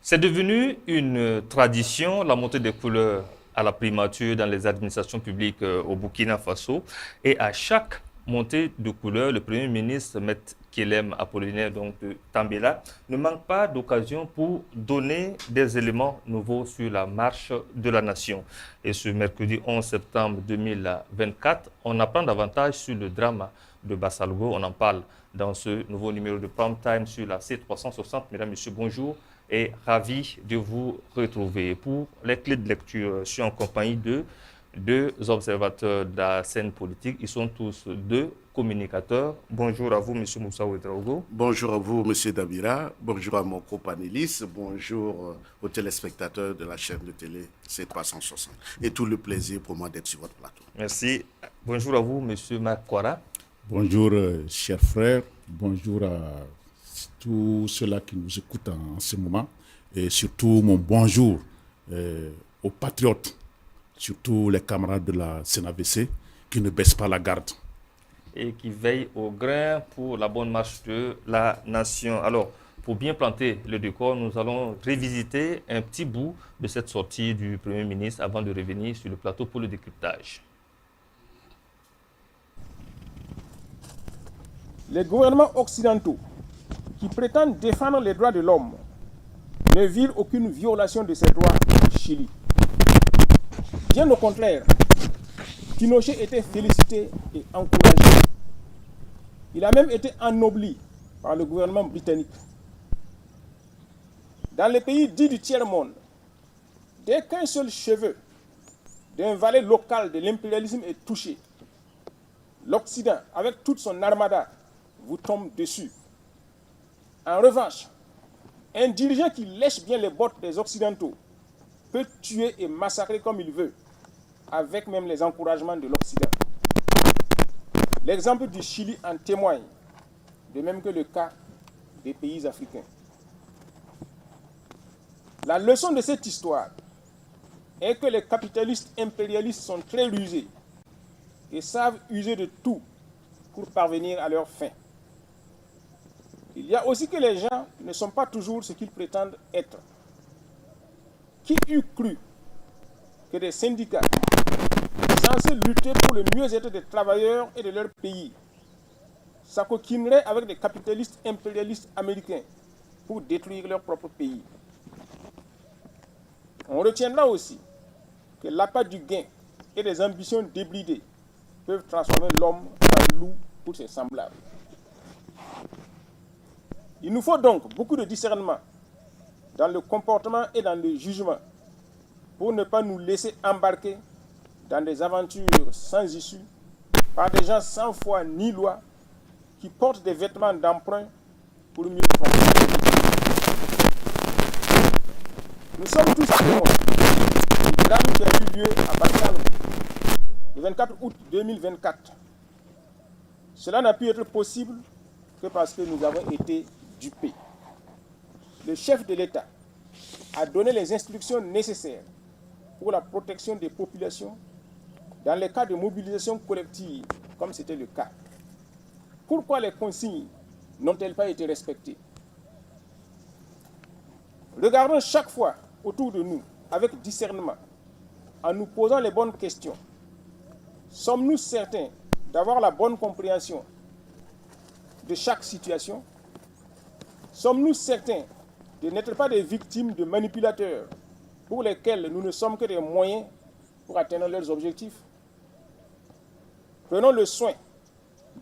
C'est devenu une tradition, la montée des couleurs à la primature dans les administrations publiques au Burkina Faso. Et à chaque montée de couleurs, le Premier ministre, M. Kelem Apollinaire de Tambela, ne manque pas d'occasion pour donner des éléments nouveaux sur la marche de la nation. Et ce mercredi 11 septembre 2024, on apprend davantage sur le drame de Bassalgo. On en parle dans ce nouveau numéro de Prime Time sur la C360. Mesdames, Messieurs, bonjour et ravi de vous retrouver. Pour les clés de lecture, je suis en compagnie de deux observateurs de la scène politique. Ils sont tous deux communicateurs. Bonjour à vous, M. Moussa Ouedraogo. Bonjour à vous, M. Dabira. Bonjour à mon copanéliste. Bonjour aux téléspectateurs de la chaîne de télé C360. Et tout le plaisir pour moi d'être sur votre plateau. Merci. Bonjour à vous, M. Marc Kwara. Bonjour, chers frères. Bonjour à tous ceux-là qui nous écoutent en ce moment. Et surtout, mon bonjour aux patriotes, surtout les camarades de la CNAVC qui ne baissent pas la garde. Et qui veillent au grain pour la bonne marche de la nation. Alors, pour bien planter le décor, nous allons revisiter un petit bout de cette sortie du Premier ministre avant de revenir sur le plateau pour le décryptage. Les gouvernements occidentaux qui prétendent défendre les droits de l'homme ne vivent aucune violation de ces droits au Chili. Bien au contraire, Pinochet était félicité et encouragé. Il a même été ennobli par le gouvernement britannique. Dans les pays dits du tiers-monde, dès qu'un seul cheveu d'un valet local de l'impérialisme est touché, l'Occident, avec toute son armada, vous tombe dessus. En revanche, un dirigeant qui lèche bien les bottes des Occidentaux peut tuer et massacrer comme il veut, avec même les encouragements de l'Occident. L'exemple du Chili en témoigne, de même que le cas des pays africains. La leçon de cette histoire est que les capitalistes impérialistes sont très rusés et savent user de tout pour parvenir à leur fin. Il y a aussi que les gens ne sont pas toujours ce qu'ils prétendent être. Qui eût cru que des syndicats censés lutter pour le mieux-être des travailleurs et de leur pays s'acoquineraient avec des capitalistes impérialistes américains pour détruire leur propre pays? On retiendra aussi que l'appât du gain et des ambitions débridées peuvent transformer l'homme en loup pour ses semblables. Il nous faut donc beaucoup de discernement dans le comportement et dans le jugement pour ne pas nous laisser embarquer dans des aventures sans issue par des gens sans foi ni loi qui portent des vêtements d'emprunt pour mieux tromper. Nous sommes tous témoins du drame qui a eu lieu à Barcelone le 24 août 2024. Cela n'a pu être possible que parce que nous avons été dupés. Le chef de l'État a donné les instructions nécessaires pour la protection des populations dans les cas de mobilisation collective, comme c'était le cas. Pourquoi les consignes n'ont-elles pas été respectées? Regardons chaque fois autour de nous avec discernement, en nous posant les bonnes questions. Sommes-nous certains d'avoir la bonne compréhension de chaque situation? Sommes-nous certains de n'être pas des victimes de manipulateurs pour lesquels nous ne sommes que des moyens pour atteindre leurs objectifs? Prenons le soin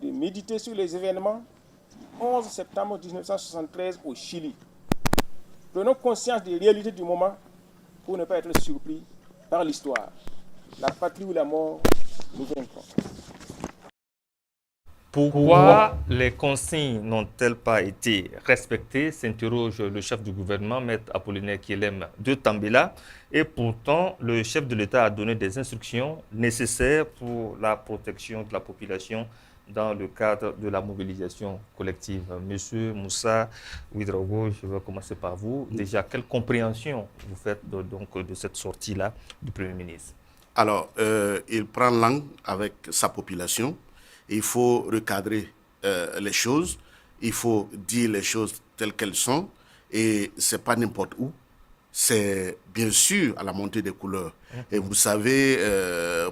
de méditer sur les événements du 11 septembre 1973 au Chili. Prenons conscience des réalités du moment pour ne pas être surpris par l'histoire. La patrie ou la mort, nous vaincrons. Pourquoi les consignes n'ont-elles pas été respectées, s'interroge le chef du gouvernement, M. Apollinaire Kelem de Tambela. Et pourtant, le chef de l'État a donné des instructions nécessaires pour la protection de la population dans le cadre de la mobilisation collective. Monsieur Moussa Ouedraogo, je vais commencer par vous. Déjà, quelle compréhension vous faites de cette sortie-là du Premier ministre? Alors, il prend langue avec sa population. Il faut recadrer les choses, il faut dire les choses telles qu'elles sont, et ce n'est pas n'importe où, c'est bien sûr à la montée des couleurs. Et vous savez,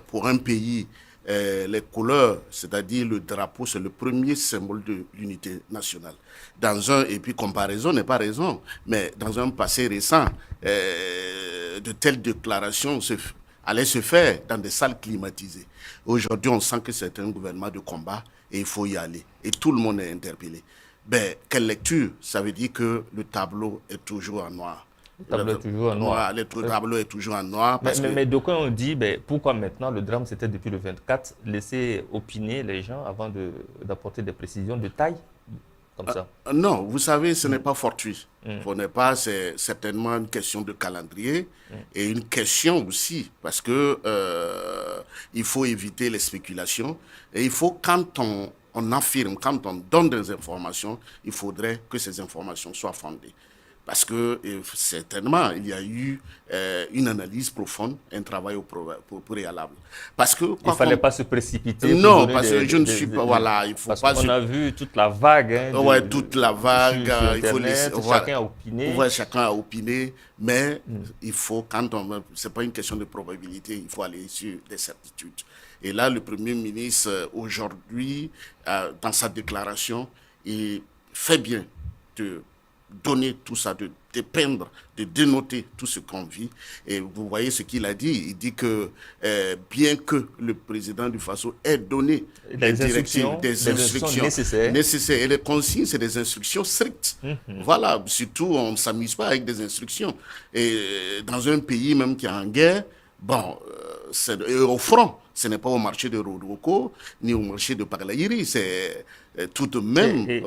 pour un pays, les couleurs, c'est-à-dire le drapeau, c'est le premier symbole de l'unité nationale. Et puis comparaison n'est pas raison, mais dans un passé récent, de telles déclarations allaient se faire dans des salles climatisées. Aujourd'hui, on sent que c'est un gouvernement de combat et il faut y aller. Et tout le monde est interpellé. Ben, quelle lecture? Ça veut dire que le tableau est toujours en noir. Le tableau est toujours en noir. Le tableau est toujours en noir. Mais d'aucuns ont dit, pourquoi maintenant le drame c'était depuis le 24, laisser opiner les gens avant d'apporter des précisions de taille comme ça. Non, vous savez, ce n'est pas fortuit. C'est certainement une question de calendrier et une question aussi, parce que il faut éviter les spéculations. Et il faut, quand on affirme, quand on donne des informations, il faudrait que ces informations soient fondées. Parce que certainement, il y a eu une analyse profonde, un travail au préalable. Parce que, il ne fallait pas se précipiter. Non, parce que je ne suis pas... Voilà, il faut parce pas... qu'on a vu toute la vague. Toute la vague. Il faut laisser... Chacun a opiné. Ouais, chacun a opiné. Mais il faut, c'est pas une question de probabilité, il faut aller sur des certitudes. Et là, le Premier ministre, aujourd'hui, dans sa déclaration, il fait bien de donner tout ça, de dépeindre, de dénoter tout ce qu'on vit. Et vous voyez ce qu'il a dit. Il dit que bien que le président du Faso ait donné des instructions nécessaires. Et les consignes, c'est des instructions strictes. Voilà, surtout, on ne s'amuse pas avec des instructions. Et dans un pays même qui est en guerre, et au front, ce n'est pas au marché de Rodoko, ni au marché de Paglaïri, c'est tout de même. Et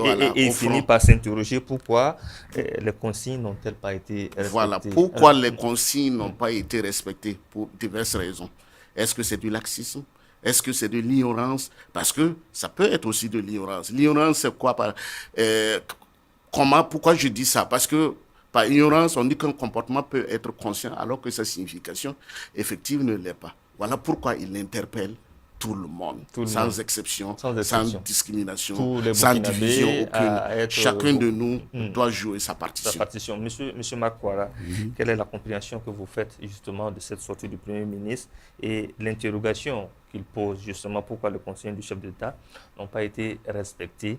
il finit par s'interroger pourquoi les consignes n'ont-elles pas été respectées. Voilà, pourquoi les consignes n'ont pas été respectées pour diverses raisons. Est-ce que c'est du laxisme? Est-ce que c'est de l'ignorance? Parce que ça peut être aussi de l'ignorance. L'ignorance, c'est quoi? Pourquoi je dis ça? Parce que par ignorance, on dit qu'un comportement peut être conscient alors que sa signification effective ne l'est pas. Voilà pourquoi il interpelle tout le monde, sans exception, sans discrimination, sans division aucune. Chacun de nous doit jouer sa partition. Monsieur Makwara, quelle est la compréhension que vous faites justement de cette sortie du Premier ministre et l'interrogation qu'il pose justement pourquoi les consignes du chef d'État n'ont pas été respectées?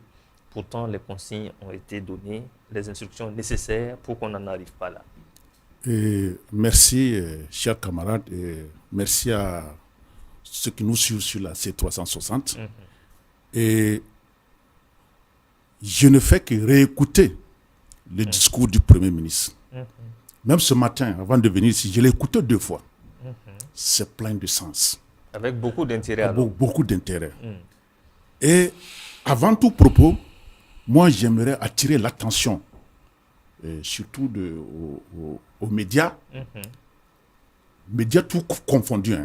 Pourtant, les consignes ont été données, les instructions nécessaires pour qu'on n'en arrive pas là. Merci, chers camarades, et merci à ceux qui nous suivent sur la C360. Et je ne fais que réécouter le discours du Premier ministre. Même ce matin, avant de venir ici, je l'ai écouté 2 fois. C'est plein de sens. Avec beaucoup d'intérêt. Beaucoup d'intérêt. Et avant tout propos, moi, j'aimerais attirer l'attention, surtout aux médias, médias tout confondus.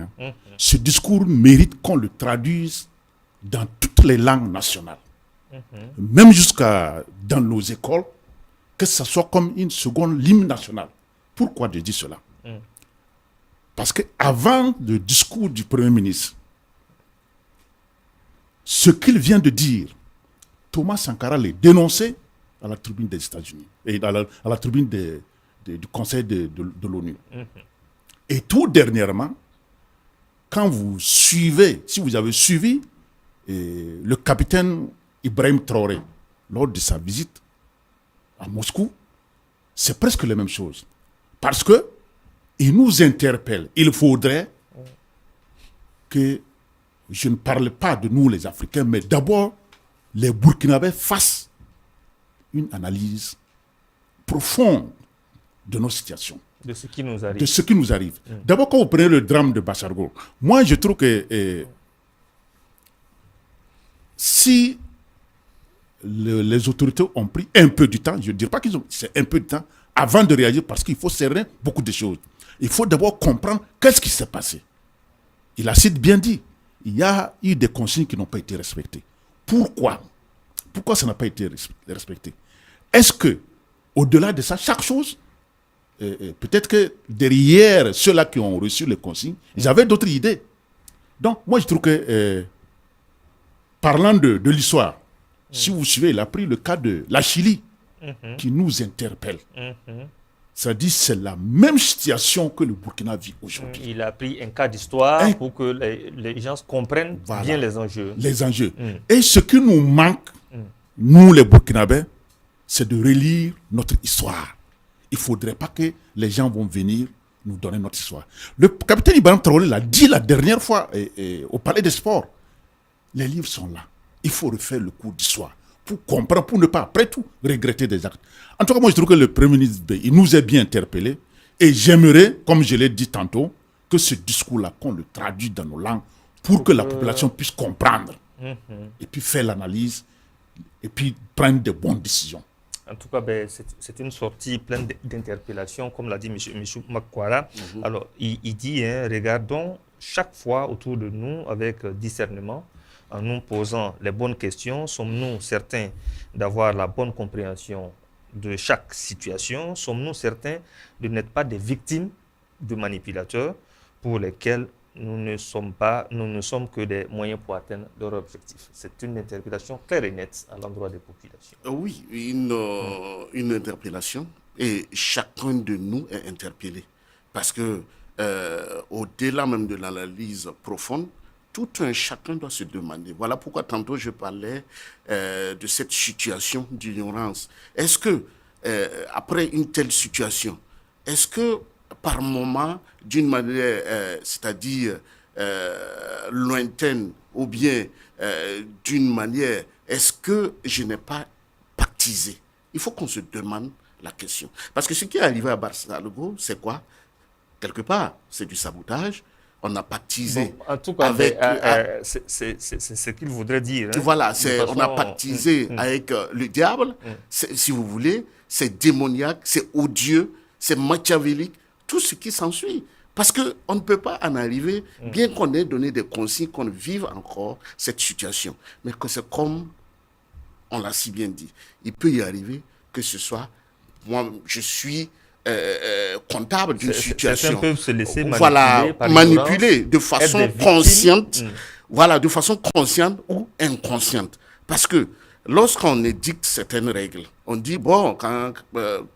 Ce discours mérite qu'on le traduise dans toutes les langues nationales, même jusqu'à dans nos écoles, que ce soit comme une seconde hymne nationale. Pourquoi je dis cela? Parce qu'avant le discours du Premier ministre, ce qu'il vient de dire, Thomas Sankara l'a dénoncé à la tribune des États-Unis et à la tribune du Conseil de l'ONU. Et tout dernièrement, quand vous suivez, si vous avez suivi le capitaine Ibrahim Traoré lors de sa visite à Moscou, c'est presque la même chose. Parce que il nous interpelle. Il faudrait que je ne parle pas de nous les Africains, mais d'abord les Burkinabés fassent une analyse profonde de nos situations. De ce qui nous arrive. De ce qui nous arrive. D'abord, quand vous prenez le drame de Bachargo, moi je trouve que si les autorités ont pris un peu de temps, je ne dirais pas qu'ils ont, c'est un peu de temps, avant de réagir, parce qu'il faut cerner beaucoup de choses. Il faut d'abord comprendre qu'est-ce qui s'est passé. Il a assez bien dit, il y a eu des consignes qui n'ont pas été respectées. Pourquoi? Pourquoi ça n'a pas été respecté? Est-ce que, au-delà de ça, chaque chose, peut-être que derrière ceux-là qui ont reçu les consignes, ils avaient d'autres idées. Donc, moi, je trouve que, parlant de l'histoire, si vous suivez, il a pris le cas de la Chili, qui nous interpelle. C'est-à-dire c'est la même situation que le Burkina vit aujourd'hui. Il a pris un cas d'histoire Un- pour que les gens comprennent Voilà. bien les enjeux. Les enjeux. Et ce qui nous manque, nous les Burkinabés, c'est de relire notre histoire. Il ne faudrait pas que les gens vont venir nous donner notre histoire. Le capitaine Ibrahim Traoré l'a dit la dernière fois au Palais des Sports. Les livres sont là. Il faut refaire le cours d'histoire pour comprendre, pour ne pas, après tout, regretter des actes. En tout cas, moi, je trouve que le Premier ministre, il nous est bien interpellé. Et j'aimerais, comme je l'ai dit tantôt, que ce discours-là, qu'on le traduise dans nos langues pour que la population puisse comprendre et puis faire l'analyse et puis prendre de bonnes décisions. En tout cas, ben, c'est une sortie pleine d'interpellations, comme l'a dit M. Makwara. Alors, il dit, regardons chaque fois autour de nous avec discernement, en nous posant les bonnes questions. Sommes-nous certains d'avoir la bonne compréhension de chaque situation? Sommes-nous certains de n'être pas des victimes de manipulateurs pour lesquels nous ne sommes que des moyens pour atteindre leur objectif? C'est une interpellation claire et nette à l'endroit des populations. Oui, une interpellation, et chacun de nous est interpellé. Parce que, au-delà même de l'analyse profonde, tout un chacun doit se demander. Voilà pourquoi tantôt je parlais de cette situation d'ignorance. Est-ce que, après une telle situation, est-ce que par moment, d'une manière, c'est-à-dire lointaine, ou bien d'une manière, est-ce que je n'ai pas pactisé? Il faut qu'on se demande la question. Parce que ce qui est arrivé à Barcelone, c'est quoi? Quelque part, c'est du sabotage. On a pactisé. Bon, en tout cas, avec, c'est ce qu'il voudrait dire. Voilà, on a pactisé avec le diable, si vous voulez. C'est démoniaque, c'est odieux, c'est machiavélique, tout ce qui s'ensuit. Parce qu'on ne peut pas en arriver, bien qu'on ait donné des consignes, qu'on vive encore cette situation. Mais que c'est comme on l'a si bien dit. Il peut y arriver que ce soit, moi, je suis comptable d'une situation. Certains peuvent se laisser manipuler, voilà, par manipuler de façon consciente, voilà, de façon consciente ou inconsciente. Parce que lorsqu'on édicte certaines règles, on dit, bon, quand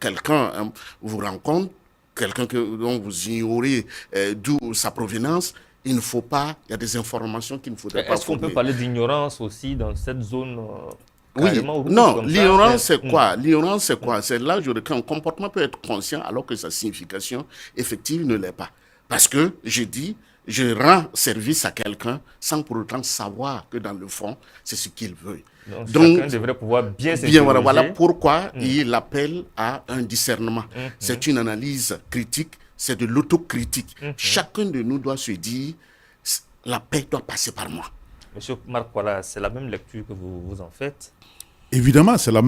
quelqu'un vous rencontre, quelqu'un dont vous ignorez d'où sa provenance, il ne faut pas, il y a des informations qu'il ne faudrait pas fournir. Est-ce qu'on peut parler d'ignorance aussi dans cette zone oui, non, l'ignorance c'est quoi? L'ignorance c'est quoi? C'est là qu'un comportement peut être conscient alors que sa signification effective ne l'est pas. Parce que je dis, je rends service à quelqu'un sans pour autant savoir que dans le fond, c'est ce qu'il veut. Donc chacun devrait pouvoir bien s'interroger. Voilà pourquoi il appelle à un discernement. C'est une analyse critique, c'est de l'autocritique. Chacun de nous doit se dire, la paix doit passer par moi. Monsieur Marc, voilà, c'est la même lecture que vous en faites? Évidemment, c'est la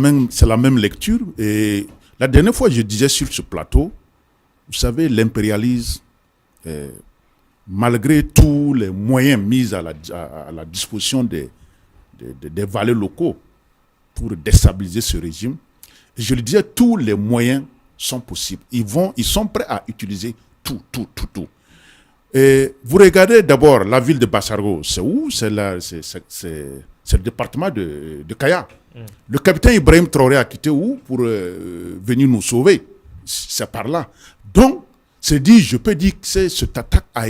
même lecture. Et la dernière fois, je disais sur ce plateau, vous savez, l'impérialisme, malgré tous les moyens mis à la disposition des valets locaux pour déstabiliser ce régime, je le disais, tous les moyens sont possibles. Ils sont prêts à utiliser tout. Et vous regardez d'abord la ville de Bassargo, c'est où? C'est le département de Kaya. Le capitaine Ibrahim Traoré a quitté où pour venir nous sauver? C'est par là. Donc, c'est dit, je peux dire que cette attaque a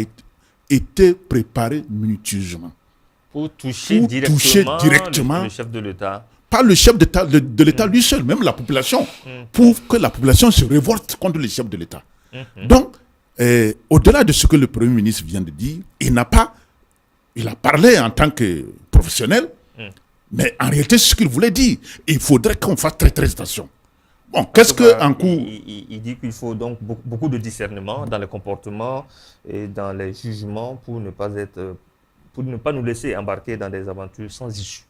été préparée minutieusement. Pour toucher directement le chef de l'État. Pas le chef de l'État lui seul, même la population, pour que la population se révolte contre le chef de l'État. Donc, au-delà de ce que le Premier ministre vient de dire, il a parlé en tant que professionnel, mais en réalité, c'est ce qu'il voulait dire. Il faudrait qu'on fasse très très attention. Bon, qu'est-ce qu'en coup... Il dit qu'il faut donc beaucoup de discernement dans les comportements et dans les jugements pour ne pas nous laisser embarquer dans des aventures sans issue.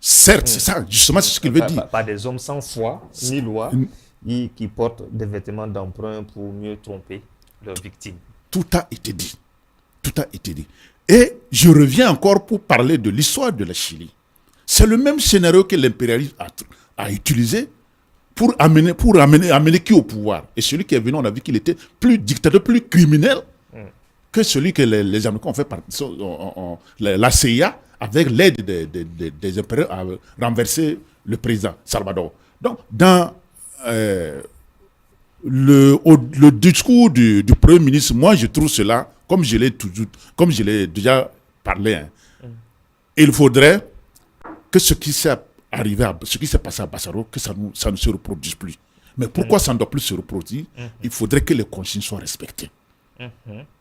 Certes, c'est ça, justement, c'est ce qu'il veut dire. Pas des hommes sans foi ni loi qui portent des vêtements d'emprunt pour mieux tromper leurs victimes. Tout a été dit. Et je reviens encore pour parler de l'histoire de la Chili. C'est le même scénario que l'impérialisme a utilisé pour amener qui au pouvoir. Et celui qui est venu, on a vu qu'il était plus dictateur, plus criminel que celui que les Américains ont fait par la CIA avec l'aide des impériaux à renverser le président Salvador. Donc, dans le discours du Premier ministre, moi je trouve cela, comme je l'ai déjà parlé, hein, il faudrait que ce qui s'est passé à Bassaro, que ça ne se reproduise plus. Mais pourquoi ça ne doit plus se reproduire? Il faudrait que les consignes soient respectées.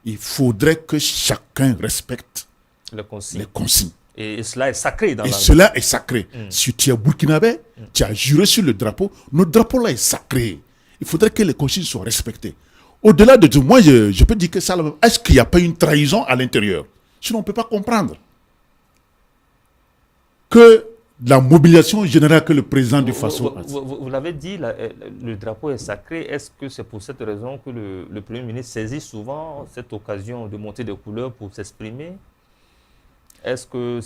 Il faudrait que chacun respecte les consignes. Et cela est sacré dans la... Cela est sacré. Si tu es burkinabé, tu as juré sur le drapeau, notre drapeau là est sacré. Il faudrait que les consignes soient respectées. Au-delà de tout, moi je peux dire que ça, est-ce qu'il n'y a pas une trahison à l'intérieur? Sinon on ne peut pas comprendre que la mobilisation générale que le président du Faso... Vous l'avez dit, le drapeau est sacré. Est-ce que c'est pour cette raison que le Premier ministre saisit souvent cette occasion de monter des couleurs pour s'exprimer? Est-ce que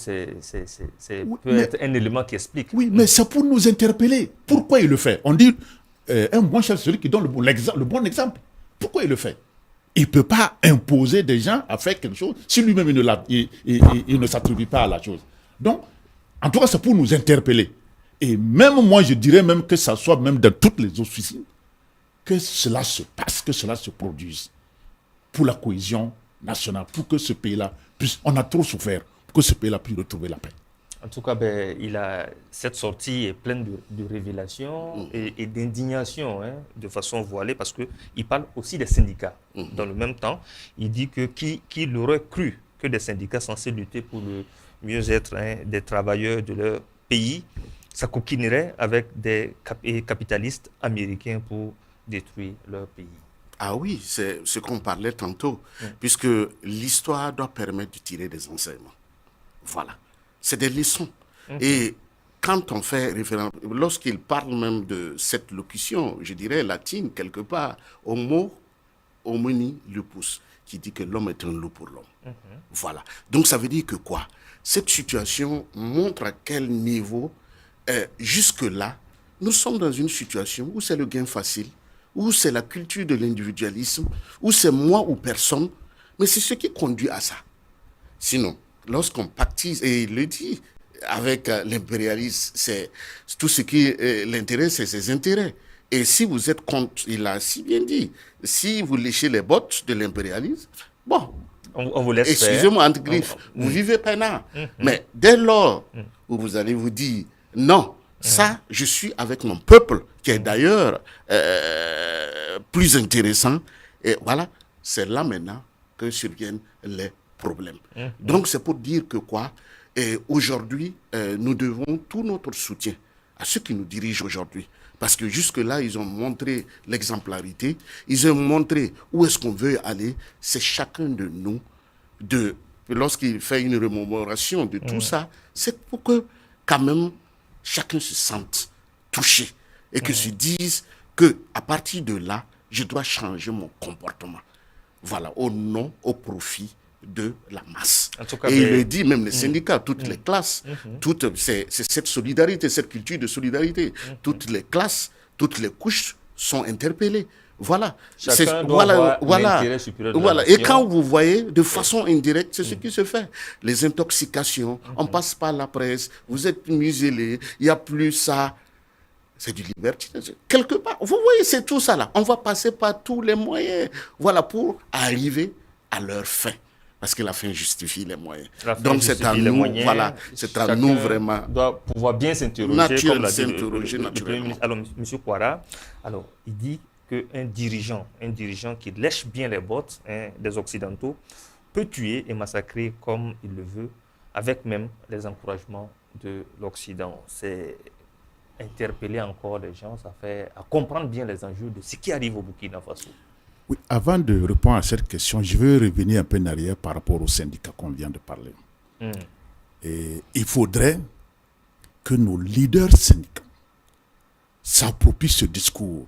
peut être un élément qui explique? Oui, mais c'est pour nous interpeller. Pourquoi il le fait? On dit, un bon chef, c'est celui qui donne le bon exemple. Pourquoi il le fait? Il ne peut pas imposer des gens à faire quelque chose si lui-même il ne s'attribue pas à la chose. Donc, en tout cas, c'est pour nous interpeller. Et même moi, je dirais même que ça soit même dans toutes les officines, que cela se passe, que cela se produise pour la cohésion nationale, pour que ce pays-là puisse... On a trop souffert pour que ce pays-là puisse retrouver la paix. En tout cas, cette sortie est pleine de révélations et d'indignation, hein, de façon voilée, parce qu'il parle aussi des syndicats. Dans le même temps, il dit que qui l'aurait cru que des syndicats censés lutter pour le mieux-être des travailleurs de leur pays s'acoquinerait avec des capitalistes américains pour détruire leur pays. Ah oui, c'est ce qu'on parlait tantôt, puisque l'histoire doit permettre de tirer des enseignements. Voilà, c'est des leçons. Et quand on fait référence, lorsqu'il parle même de cette locution, je dirais latine, quelque part, homo homini lupus, qui dit que l'homme est un loup pour l'homme. Voilà. Donc ça veut dire que quoi? Cette situation montre à quel niveau, jusque-là, nous sommes dans une situation où c'est le gain facile, où c'est la culture de l'individualisme, où c'est moi ou personne, mais c'est ce qui conduit à ça. Sinon, lorsqu'on pactise, et il le dit, avec l'impérialisme, c'est tout ce qui l'intéresse, c'est ses intérêts. Et si vous êtes contre, il a si bien dit, si vous léchez les bottes de l'impérialisme, bon, on vous laisse faire. Excusez-moi, entre griffes, vous vivez peinard. Mais dès lors où vous allez vous dire, non, ça, je suis avec mon peuple, qui est d'ailleurs plus intéressant, et voilà, c'est là maintenant que surviennent les problèmes. Donc, c'est pour dire que quoi, aujourd'hui, nous devons tout notre soutien à ceux qui nous dirigent aujourd'hui. Parce que jusque-là, ils ont montré l'exemplarité, ils ont montré où est-ce qu'on veut aller. C'est chacun de nous, lorsqu'il fait une remémoration de tout ça, c'est pour que quand même chacun se sente touché et que se dise qu'à partir de là, je dois changer mon comportement. Voilà, au profit de la masse. En tout cas, et il le dit, même les syndicats, toutes les classes, c'est cette solidarité, cette culture de solidarité. Toutes les classes, toutes les couches sont interpellées. Voilà. Chacun doit avoir l'intérêt supérieur de la nation. Et quand vous voyez, de façon indirecte, c'est ce qui se fait. Les intoxications, on passe par la presse, vous êtes muselés, il n'y a plus ça. C'est du libertinage. Quelque part, vous voyez, c'est tout ça là. On va passer par tous les moyens, voilà, pour arriver à leur fin. Parce que la fin justifie les moyens. Donc c'est à nous, voilà, c'est à nous vraiment. Doit pouvoir bien s'interroger, comme l'a dit le Premier ministre. Alors, M. Ouattara, alors, il dit qu'un dirigeant qui lèche bien les bottes des Occidentaux peut tuer et massacrer comme il le veut, avec même les encouragements de l'Occident. C'est interpeller encore les gens, ça fait à comprendre bien les enjeux de ce qui arrive au Burkina Faso. Oui, avant de répondre à cette question, je veux revenir un peu en arrière par rapport aux syndicats qu'on vient de parler. Et il faudrait que nos leaders syndicaux s'approprient ce discours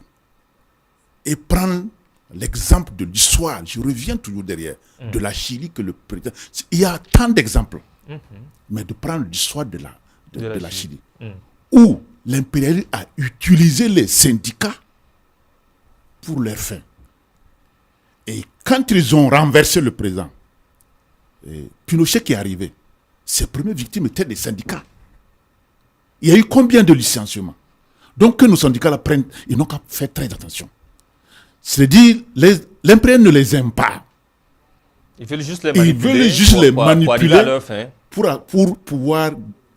et prendre l'exemple de l'histoire. Je reviens toujours derrière, de la Chili que le président... Il y a tant d'exemples, mais de prendre l'histoire de la Chili, où l'impérialisme a utilisé les syndicats pour leurs fins. Et quand ils ont renversé le président, Pinochet qui est arrivé, ses premières victimes étaient des syndicats. Il y a eu combien de licenciements? Donc que nos syndicats la prennent, ils n'ont qu'à faire très attention. C'est-à-dire, l'impérial ne les aime pas. Ils veulent juste les Ils manipuler. veulent juste les pour arriver manipuler à leur fin. pour pouvoir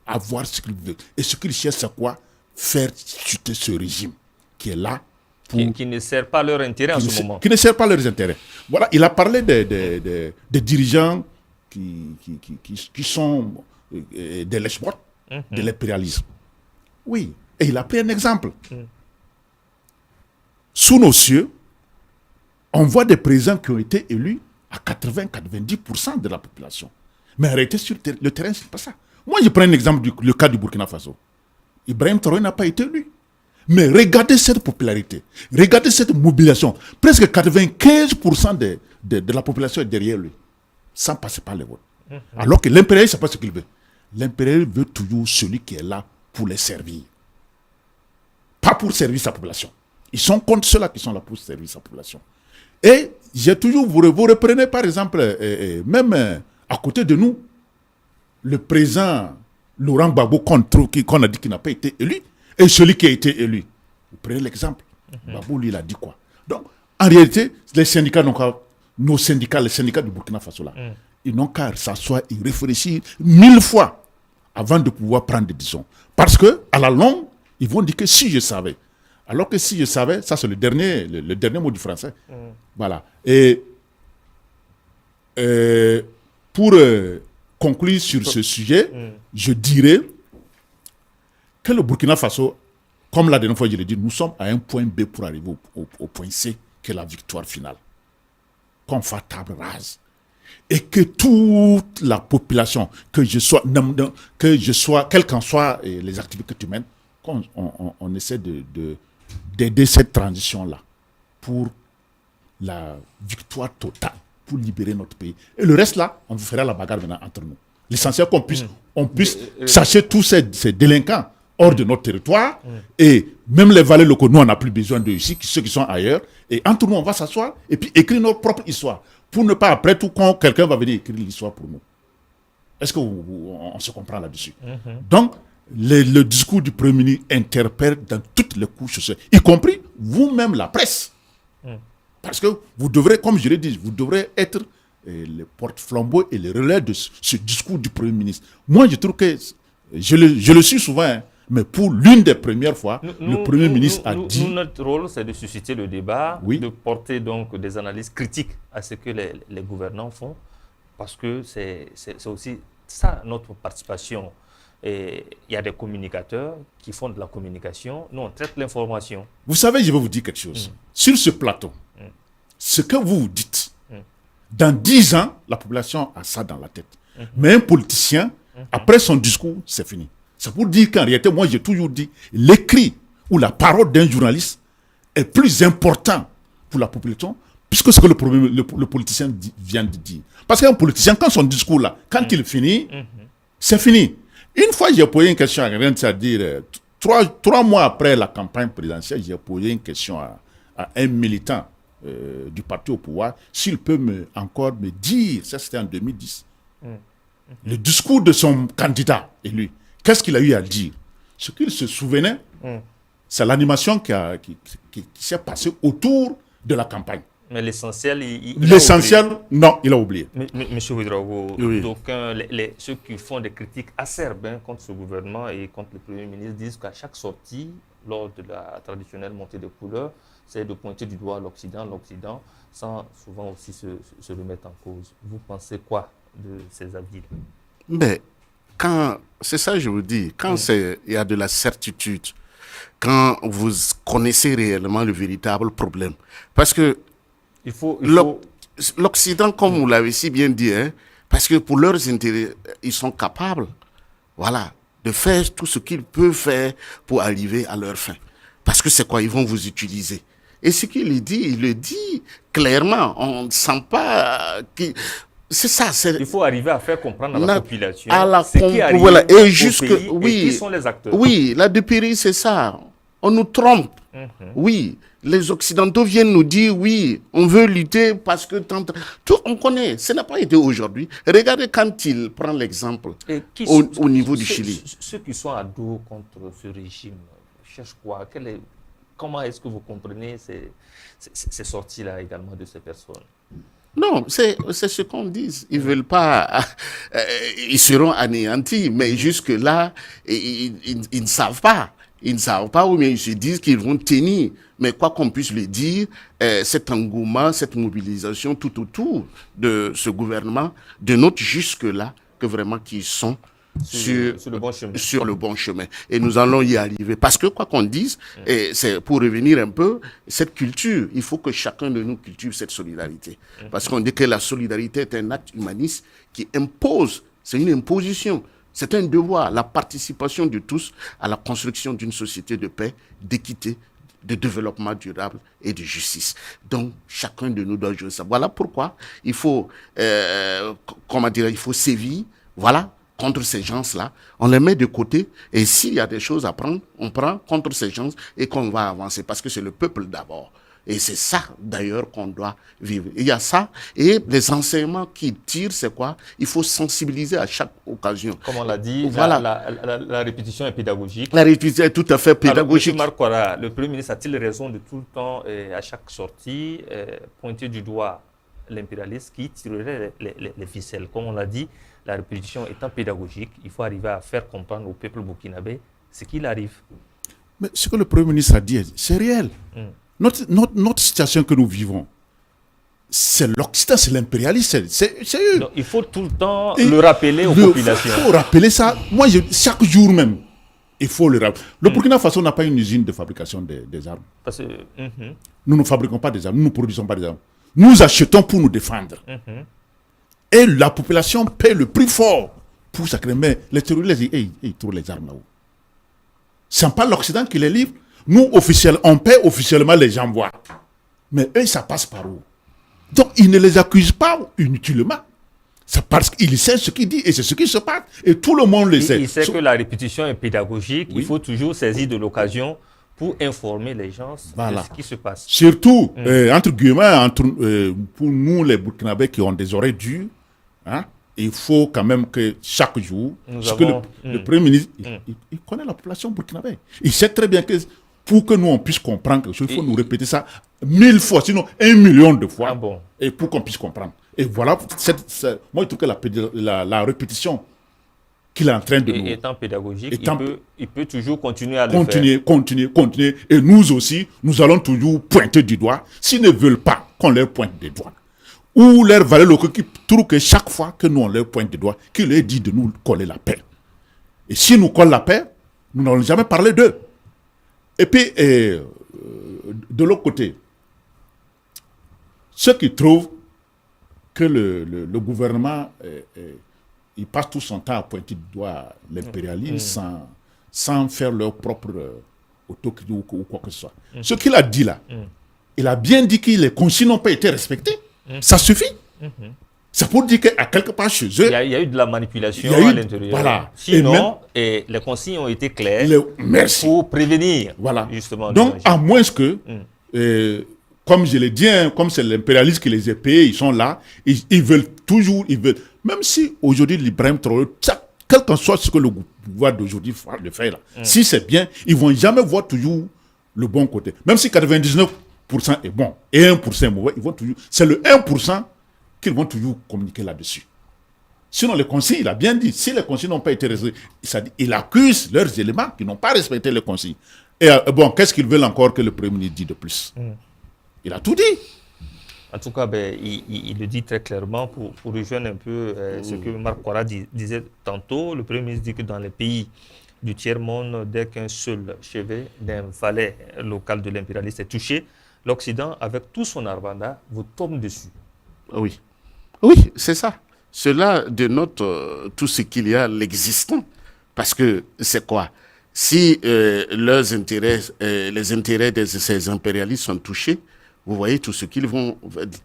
avoir ce qu'ils veulent. Et ce qu'ils cherchent, c'est quoi? Faire chuter ce régime qui est là. Qui ne sert pas leur intérêt en ce moment. Qui ne sert pas leurs intérêts. Voilà, il a parlé des dirigeants qui sont des lèche-bottes de l'impérialisme. Oui, et il a pris un exemple. Sous nos cieux, on voit des présidents qui ont été élus à 80-90% de la population. Mais en réalité, sur le terrain, ce n'est pas ça. Moi, je prends un exemple le cas du Burkina Faso. Ibrahim Traoré n'a pas été élu. Mais regardez cette popularité, regardez cette mobilisation. Presque 95% de la population est derrière lui, sans passer par les votes. Alors que l'impérialiste, c'est pas ce qu'il veut. L'impérialiste veut toujours celui qui est là pour les servir. Pas pour servir sa population. Ils sont contre ceux-là qui sont là pour servir sa population. Et j'ai toujours, vous reprenez par exemple, même à côté de nous, le président Laurent Gbagbo qu'on a dit qu'il n'a pas été élu, et celui qui a été élu. Vous prenez l'exemple. Gbagbo, lui, il a dit quoi? Donc, en réalité, les syndicats n'ont qu'à, nos syndicats, les syndicats du Burkina Faso là, ils n'ont qu'à s'asseoir et réfléchir 1000 fois avant de pouvoir prendre des décisions. Parce que, à la longue, ils vont dire que si je savais. Alors que si je savais, ça c'est le dernier mot du français. Voilà. Et pour conclure sur ce sujet, je dirais que le Burkina Faso, comme la dernière fois je l'ai dit, nous sommes à un point B pour arriver au point C, qui est la victoire finale. Confortable, rase. Et que toute la population, quelles qu'en soient les activités que tu mènes, on essaie d'aider cette transition-là pour la victoire totale, pour libérer notre pays. Et le reste là, on fera la bagarre maintenant entre nous. L'essentiel qu'on puisse chercher tous ces délinquants hors de notre territoire, et même les valets locaux, nous on n'a plus besoin d'eux ici, ceux qui sont ailleurs, et entre nous on va s'asseoir et puis écrire notre propre histoire, pour ne pas après tout quand quelqu'un va venir écrire l'histoire pour nous. Est-ce qu'on se comprend là-dessus? Donc, le discours du Premier ministre interpelle dans toutes les couches sociales, y compris vous-même la presse. Parce que vous devrez, comme je l'ai dit, vous devrez être les porte-flambeaux et les relais de ce discours du Premier ministre. Moi, je trouve que, je le suis souvent, hein, mais pour l'une des premières fois, le Premier ministre a dit... Notre rôle, c'est de susciter le débat, oui, de porter donc des analyses critiques à ce que les gouvernants font, parce que c'est aussi ça notre participation. Et il y a des communicateurs qui font de la communication. Nous, on traite l'information. Vous savez, je vais vous dire quelque chose. Sur ce plateau, ce que vous dites, dans 10 ans, la population a ça dans la tête. Mais un politicien, après son discours, c'est fini. C'est pour dire qu'en réalité, moi, j'ai toujours dit, l'écrit ou la parole d'un journaliste est plus important pour la population, puisque ce que le politicien vient de dire. Parce qu'un politicien, quand son discours là, quand il finit, c'est fini. Une fois, j'ai posé une question à quelqu'un, c'est-à-dire 3 mois après la campagne présidentielle, j'ai posé une question à un militant du parti au pouvoir, s'il peut encore me dire, ça c'était en 2010, le discours de son candidat élu, qu'est-ce qu'il a eu à dire? Ce qu'il se souvenait, c'est l'animation qui s'est passée autour de la campagne. Mais l'essentiel, non, il a oublié. Monsieur Ouedraogo, oui. Ceux qui font des critiques acerbes contre ce gouvernement et contre le Premier ministre disent qu'à chaque sortie, lors de la traditionnelle montée de couleurs, c'est de pointer du doigt l'Occident, sans souvent aussi se remettre en cause. Vous pensez quoi de ces avis? Mais c'est ça je vous dis, quand il y a de la certitude, quand vous connaissez réellement le véritable problème, parce que l'Occident, comme vous l'avez si bien dit, hein, parce que pour leurs intérêts, ils sont capables, voilà, de faire tout ce qu'ils peuvent faire pour arriver à leur fin. Parce que c'est quoi? Ils vont vous utiliser. Et ce qu'il il le dit clairement. On ne sent pas... C'est ça. Il faut arriver à faire comprendre à la population ce qui arrive au pays et qui sont les acteurs. Oui, la dépérie, c'est ça. On nous trompe. Oui, les Occidentaux viennent nous dire, oui, on veut lutter parce que... Tout, on connaît, ce n'a pas été aujourd'hui. Regardez quand il prend l'exemple au niveau du Chili. Ceux qui sont à dos contre ce régime cherchent quoi? Comment est-ce que vous comprenez ces sorties-là également de ces personnes? Non, c'est ce qu'on dit. Ils veulent pas, ils seront anéantis, mais jusque-là, ils ne savent pas. Ils ne savent pas, ou bien ils se disent qu'ils vont tenir. Mais quoi qu'on puisse le dire, cet engouement, cette mobilisation tout autour de ce gouvernement dénote jusque-là que vraiment qu'ils sont sur le bon chemin. Sur le bon chemin. Et nous allons y arriver. Parce que quoi qu'on dise, et c'est pour revenir un peu, cette culture, il faut que chacun de nous cultive cette solidarité. Parce qu'on dit que la solidarité est un acte humaniste qui impose, c'est une imposition. C'est un devoir, la participation de tous à la construction d'une société de paix, d'équité, de développement durable et de justice. Donc, chacun de nous doit jouer ça. Voilà pourquoi il faut, il faut sévir, voilà, contre ces gens-là. On les met de côté et s'il y a des choses à prendre, on prend contre ces gens et qu'on va avancer parce que c'est le peuple d'abord. Et c'est ça, d'ailleurs, qu'on doit vivre. Il y a ça. Et les enseignements qui tirent, c'est quoi? Il faut sensibiliser à chaque occasion. Comme on l'a dit, voilà. la répétition est pédagogique. La répétition est tout à fait pédagogique. Alors, M. Marc Ouattara, le Premier ministre a-t-il raison de tout le temps, à chaque sortie, pointer du doigt l'impérialiste qui tirerait les ficelles? Comme on l'a dit, la répétition étant pédagogique, il faut arriver à faire comprendre au peuple burkinabé ce qu'il arrive. Mais ce que le Premier ministre a dit, c'est réel. Notre situation que nous vivons, c'est l'Occident, c'est l'impérialisme, c'est eux. Donc, il faut tout le temps le rappeler aux populations. Il faut rappeler ça. Moi, chaque jour même, il faut le rappeler. Le Burkina Faso n'a pas une usine de fabrication des armes. Parce que, nous ne fabriquons pas des armes, nous ne produisons pas des armes. Nous achetons pour nous défendre. Et la population paie le prix fort pour ça. Mais les terroristes, ils trouvent les armes là-haut. Ce n'est pas l'Occident qui les livre. Nous, on paie officiellement, les gens voient. Mais eux, ça passe par où? Donc, ils ne les accusent pas inutilement. C'est parce qu'ils savent ce qu'ils disent et c'est ce qui se passe. Et tout le monde le sait. Il sait que la répétition est pédagogique. Oui. Il faut toujours saisir de l'occasion pour informer les gens de ce qui se passe. Surtout, entre guillemets, pour nous, les Burkinabés qui ont des oreilles dures, hein, il faut quand même que chaque jour, le Premier ministre, il connaît la population burkinabé. Il sait très bien que pour que nous on puisse comprendre quelque chose, il faut nous répéter ça 1000 fois, sinon 1 million de fois, et pour qu'on puisse comprendre. Et voilà, moi je trouve que la répétition qu'il est en train de nous... Étant pédagogique, il peut toujours continuer à le faire. Continuer. Et nous aussi, nous allons toujours pointer du doigt. S'ils ne veulent pas qu'on leur pointe des doigts, ou leurs valeurs locaux qui trouvent que chaque fois que nous on leur pointe des doigts, qu'ils leur disent de nous coller la paix. Et si nous collons la paix, nous n'allons jamais parler d'eux. Et puis, de l'autre côté, ceux qui trouvent que le gouvernement, il passe tout son temps à pointer du doigt l'impérialisme sans faire leur propre autocritique ou quoi que ce soit. Ce qu'il a dit là, il a bien dit que les consignes n'ont pas été respectées. Ça suffit. C'est pour dire qu'à quelque part chez eux... Il y a eu de la manipulation à l'intérieur. Voilà. Sinon, les consignes ont été claires pour prévenir. Voilà. Justement. Donc, à moins que, comme je l'ai dit, comme c'est l'impérialisme qui les a payés, ils sont là, ils veulent toujours, même si aujourd'hui l'Ibrahim Traoré, quel que soit ce que le pouvoir d'aujourd'hui fait là, si c'est bien, ils ne vont jamais voir toujours le bon côté. Même si 99% est bon et 1% est mauvais, c'est le 1% qu'ils vont toujours communiquer là-dessus. Sinon, les consignes, il a bien dit, si les consignes n'ont pas été respectées, il accuse leurs éléments qui n'ont pas respecté les consignes. Et qu'est-ce qu'ils veulent encore que le Premier ministre dise de plus? Il a tout dit. En tout cas, il le dit très clairement pour rejoindre un peu ce que Marc Ouattara disait tantôt. Le Premier ministre dit que dans les pays du tiers-monde, dès qu'un seul chevet d'un valet local de l'impérialiste est touché, l'Occident, avec tout son arvada, vous tombe dessus. Oui. Oui, c'est ça. Cela dénote tout ce qu'il y a l'existant. Parce que c'est quoi? Si leurs intérêts, les intérêts de ces impérialistes sont touchés, vous voyez tout ce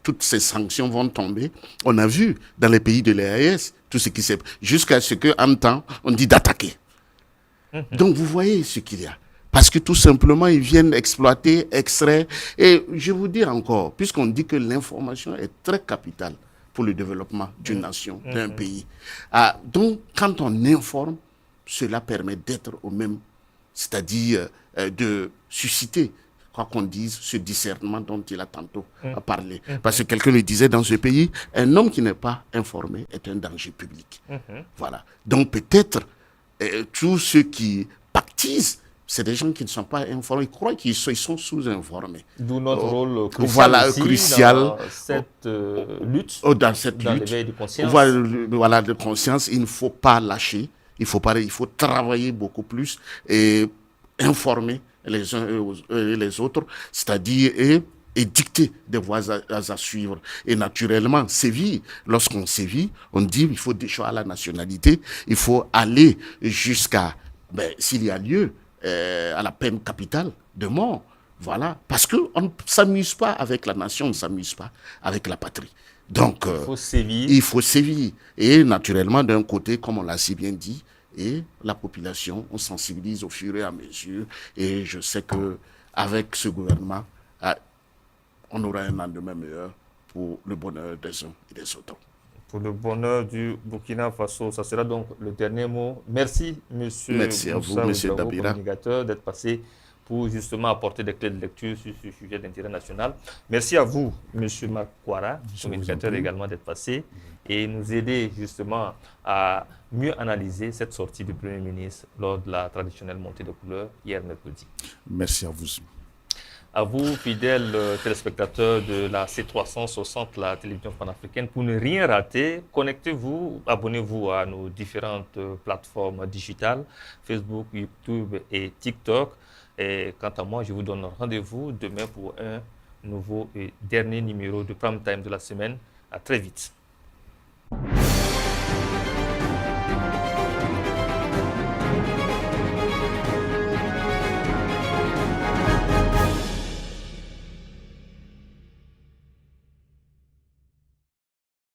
toutes ces sanctions vont tomber. On a vu dans les pays de l'EAS tout ce qui s'est... Jusqu'à ce qu'en temps, on dit d'attaquer. Donc vous voyez ce qu'il y a. Parce que tout simplement, ils viennent exploiter, extraire. Et je vous dis encore, puisqu'on dit que l'information est très capitale pour le développement d'une nation, d'un pays. Donc, quand on informe, cela permet d'être au même, c'est-à-dire de susciter quoi qu'on dise, ce discernement dont il a tantôt parlé. Parce que quelqu'un le disait dans ce pays, un homme qui n'est pas informé est un danger public. Voilà. Donc peut-être tous ceux qui pactisent, c'est des gens qui ne sont pas informés, ils croient qu'ils sont sous-informés. D'où notre rôle crucial, voilà, aussi crucial dans cette lutte, dans cette lutte, l'éveil de conscience. Voilà, de conscience, il ne faut pas lâcher, il faut travailler beaucoup plus et informer les uns et les autres, c'est-à-dire et dicter des voies à suivre. Et naturellement, sévir. Lorsqu'on sévit, on dit il faut déchoir la nationalité, il faut aller jusqu'à, s'il y a lieu, à la peine capitale de mort. Voilà. Parce qu'on ne s'amuse pas avec la nation, on ne s'amuse pas avec la patrie. Donc, il faut sévir. Et naturellement, d'un côté, comme on l'a si bien dit, et la population, on sensibilise au fur et à mesure. Et je sais qu'avec ce gouvernement, on aura un lendemain meilleur pour le bonheur des uns et des autres. Pour le bonheur du Burkina Faso, ça sera donc le dernier mot. Merci, monsieur. Merci à vous, monsieur Dabira, communicateur, d'être passé pour justement apporter des clés de lecture sur ce sujet d'intérêt national. Merci à vous, monsieur Marc Ouattara, communicateur également, d'être passé et nous aider justement à mieux analyser cette sortie du Premier ministre lors de la traditionnelle montée de couleurs hier mercredi. Merci à vous. À vous, fidèles téléspectateurs de la C360, la télévision panafricaine, pour ne rien rater, connectez-vous, abonnez-vous à nos différentes plateformes digitales, Facebook, YouTube et TikTok. Et quant à moi, je vous donne rendez-vous demain pour un nouveau et dernier numéro de Prime Time de la semaine. À très vite.